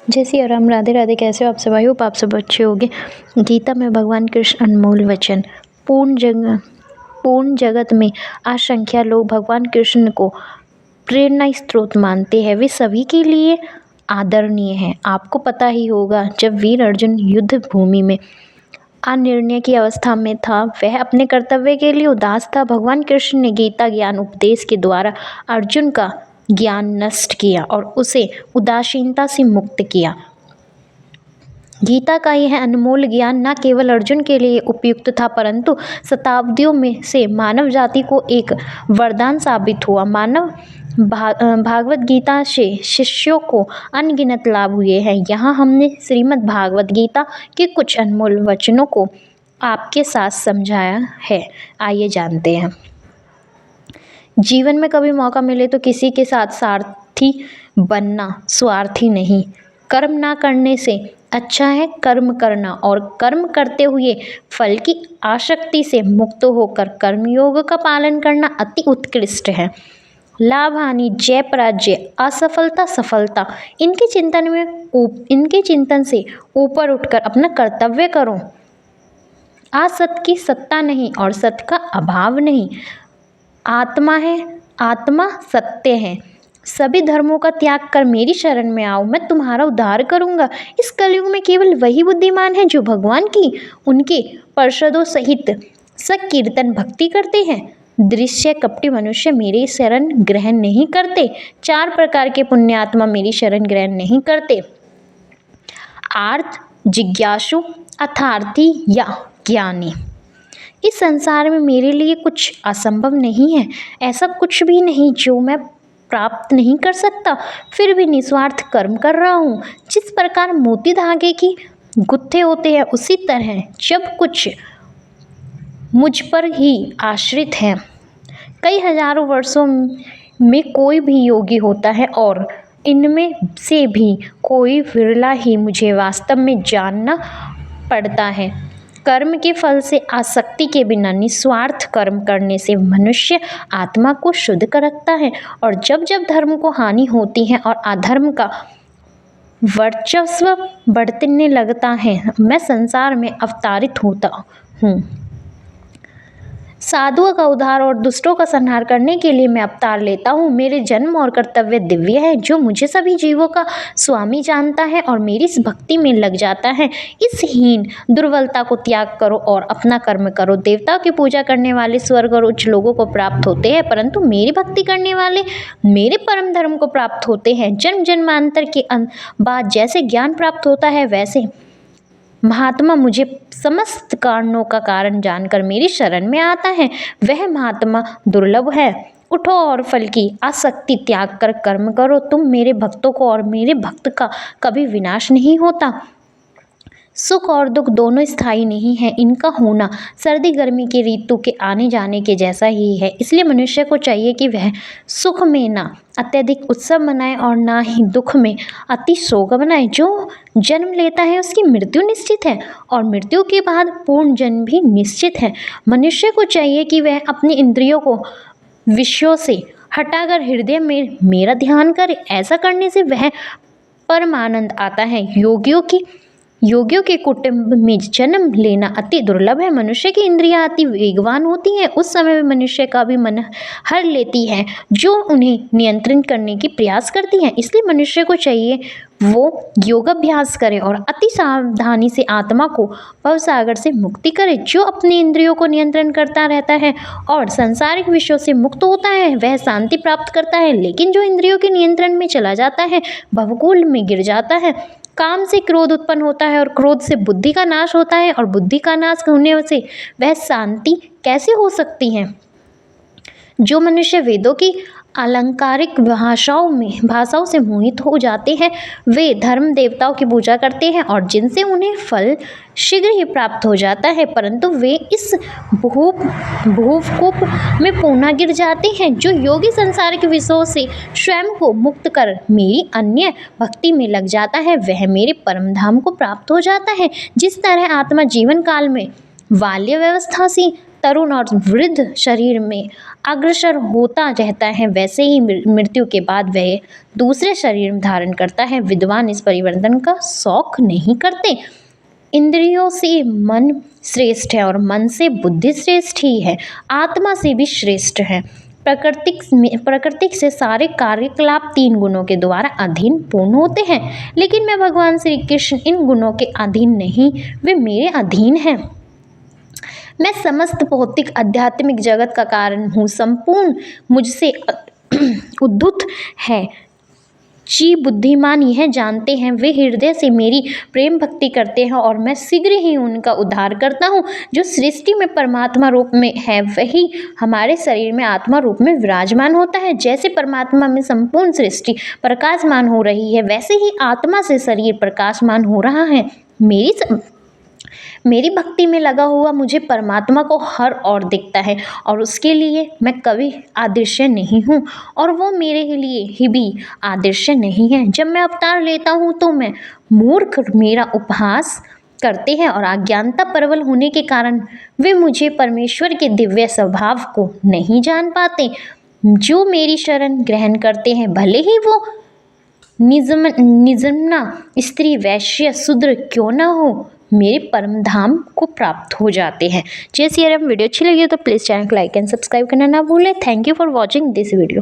जय सिया राम। राधे राधे। कैसे हो आप सब? आई होप आप सब अच्छे होंगे। गीता में भगवान कृष्ण अनमोल वचन। पूर्ण जगत में असंख्य लोग भगवान कृष्ण को प्रेरणा स्रोत मानते हैं। वे सभी के लिए आदरणीय हैं। आपको पता ही होगा, जब वीर अर्जुन युद्ध भूमि में अनिर्णय की अवस्था में था, वह अपने कर्तव्य के लिए उदास था। भगवान कृष्ण ने गीता ज्ञान उपदेश के द्वारा अर्जुन का ज्ञान नष्ट किया और उसे उदासीनता से मुक्त किया। गीता का यह अनमोल ज्ञान न केवल अर्जुन के लिए उपयुक्त था, परंतु शताब्दियों में से मानव जाति को एक वरदान साबित हुआ। भागवत गीता से शिष्यों को अनगिनत लाभ हुए हैं। यहाँ हमने श्रीमद् भागवत गीता के कुछ अनमोल वचनों को आपके साथ समझाया है। आइए जानते हैं। जीवन में कभी मौका मिले तो किसी के साथ सारथी बनना, स्वार्थी नहीं। कर्म ना करने से अच्छा है कर्म करना, और कर्म करते हुए फल की आसक्ति से मुक्त होकर कर्मयोग का पालन करना अति उत्कृष्ट है। लाभ हानि, जय पराजय, असफलता सफलता, इनके चिंतन से ऊपर उठकर अपना कर्तव्य करो। असत की सत्ता नहीं और सत का अभाव नहीं। आत्मा है, आत्मा सत्य है। सभी धर्मों का त्याग कर मेरी शरण में आओ, मैं तुम्हारा उद्धार करूंगा। इस कलयुग में केवल वही बुद्धिमान है जो भगवान की उनके पार्षदों सहित संकीर्तन भक्ति करते हैं। दृश्य कपटी मनुष्य मेरी शरण ग्रहण नहीं करते। 4 प्रकार के पुण्यात्मा मेरी शरण ग्रहण नहीं करते। आर्त, जिज्ञासु, अर्थार्थी या ज्ञानी। इस संसार में मेरे लिए कुछ असंभव नहीं है। ऐसा कुछ भी नहीं जो मैं प्राप्त नहीं कर सकता, फिर भी निस्वार्थ कर्म कर रहा हूँ। जिस प्रकार मोती धागे की गुत्थे होते हैं, उसी तरह जब कुछ मुझ पर ही आश्रित है। कई हजारों वर्षों में कोई भी योगी होता है और इनमें से भी कोई विरला ही मुझे वास्तव में जानना पड़ता है। कर्म के फल से आसक्ति के बिना निस्वार्थ कर्म करने से मनुष्य आत्मा को शुद्ध कर रखता है, और जब जब धर्म को हानि होती है और अधर्म का वर्चस्व बढ़ने लगता है, मैं संसार में अवतारित होता हूँ। साधुओं का उद्धार और दुष्टों का संहार करने के लिए मैं अवतार लेता हूँ। मेरे जन्म और कर्तव्य दिव्य है। जो मुझे सभी जीवों का स्वामी जानता है और मेरी इस भक्ति में लग जाता है, इस हीन दुर्बलता को त्याग करो और अपना कर्म करो। देवताओं की पूजा करने वाले स्वर्ग और उच्च लोगों को प्राप्त होते हैं, परंतु मेरी भक्ति करने वाले मेरे परम धर्म को प्राप्त होते हैं। जन्म जन्मांतर के बाद जैसे ज्ञान प्राप्त होता है, वैसे महात्मा मुझे समस्त कारणों का कारण जानकर मेरी शरण में आता है। वह महात्मा दुर्लभ है। उठो और फल की आसक्ति त्याग कर कर्म करो। तुम मेरे भक्तों को, और मेरे भक्त का कभी विनाश नहीं होता। सुख और दुख दोनों स्थायी नहीं है। इनका होना सर्दी गर्मी की ऋतु के आने जाने के जैसा ही है। इसलिए मनुष्य को चाहिए कि वह सुख में ना अत्यधिक उत्सव मनाए और ना ही दुख में अति शोक मनाए। जो जन्म लेता है उसकी मृत्यु निश्चित है, और मृत्यु के बाद पूर्ण जन्म भी निश्चित है। मनुष्य को चाहिए कि वह अपनी इंद्रियों को विषयों से हटाकर हृदय में मेरा ध्यान करे। ऐसा करने से वह परमानंद आता है। योगियों के कुटुंब में जन्म लेना अति दुर्लभ है। मनुष्य की इंद्रियां अति वेगवान होती हैं। उस समय में मनुष्य का भी मन हर लेती है, जो उन्हें नियंत्रित करने की प्रयास करती हैं। इसलिए मनुष्य को चाहिए वो योगाभ्यास करे और अति सावधानी से आत्मा को भवसागर से मुक्ति करे। जो अपनी इंद्रियों को नियंत्रण करता रहता है और सांसारिक विषयों से मुक्त होता है, वह शांति प्राप्त करता है। लेकिन जो इंद्रियों के नियंत्रण में चला जाता है, भवकूल में गिर जाता है। काम से क्रोध उत्पन्न होता है और क्रोध से बुद्धि का नाश होता है, और बुद्धि का नाश होने से वह शांति कैसे हो सकती है। जो मनुष्य वेदों की अलंकारिक भाषाओं से मोहित हो जाते हैं, वे धर्म देवताओं की पूजा करते हैं और जिनसे उन्हें फल शीघ्र ही प्राप्त हो जाता है, परंतु वे इस भूकंप में पुनः गिर जाते हैं। जो योगी संसारिक विषयों से स्वयं को मुक्त कर मेरी अन्य भक्ति में लग जाता है, वह मेरे परम धाम को प्राप्त हो जाता है। जिस तरह आत्मा जीवन काल में बाल्य व्यवस्था से तरुण और वृद्ध शरीर में अग्रसर होता रहता है, वैसे ही मृत्यु के बाद वह दूसरे शरीर में धारण करता है। विद्वान इस परिवर्तन का शौक नहीं करते। इंद्रियों से मन श्रेष्ठ है और मन से बुद्धि श्रेष्ठ ही है, आत्मा से भी श्रेष्ठ है। प्रकृति से सारे कार्यकलाप 3 गुणों के द्वारा अधीन पूर्ण होते हैं, लेकिन मैं भगवान श्री कृष्ण इन गुणों के अधीन नहीं, वे मेरे अधीन हैं। मैं समस्त भौतिक आध्यात्मिक जगत का कारण हूँ, संपूर्ण मुझसे उद्भूत है। जी बुद्धिमान यह जानते हैं, वे हृदय से मेरी प्रेम भक्ति करते हैं और मैं शीघ्र ही उनका उद्धार करता हूँ। जो सृष्टि में परमात्मा रूप में है, वही हमारे शरीर में आत्मा रूप में विराजमान होता है। जैसे परमात्मा में संपूर्ण सृष्टि प्रकाशमान हो रही है, वैसे ही आत्मा से शरीर प्रकाशमान हो रहा है। मेरी भक्ति में लगा हुआ मुझे परमात्मा को हर ओर दिखता है और उसके लिए मैं कभी आदर्श नहीं हूँ और वो मेरे लिए ही भी आदर्श नहीं है। जब मैं अवतार लेता हूँ तो मैं मूर्ख मेरा उपहास करते हैं और अज्ञानता प्रबल होने के कारण वे मुझे परमेश्वर के दिव्य स्वभाव को नहीं जान पाते। जो मेरी शरण ग्रहण करते हैं, भले ही वो निजमना स्त्री वैश्य शूद्र क्यों ना हो, मेरे परम धाम को प्राप्त हो जाते हैं। जैसे यार हम वीडियो अच्छी लगी हो तो प्लीज़ चैनल को लाइक एंड सब्सक्राइब करना ना भूलें। Thank you for watching this video.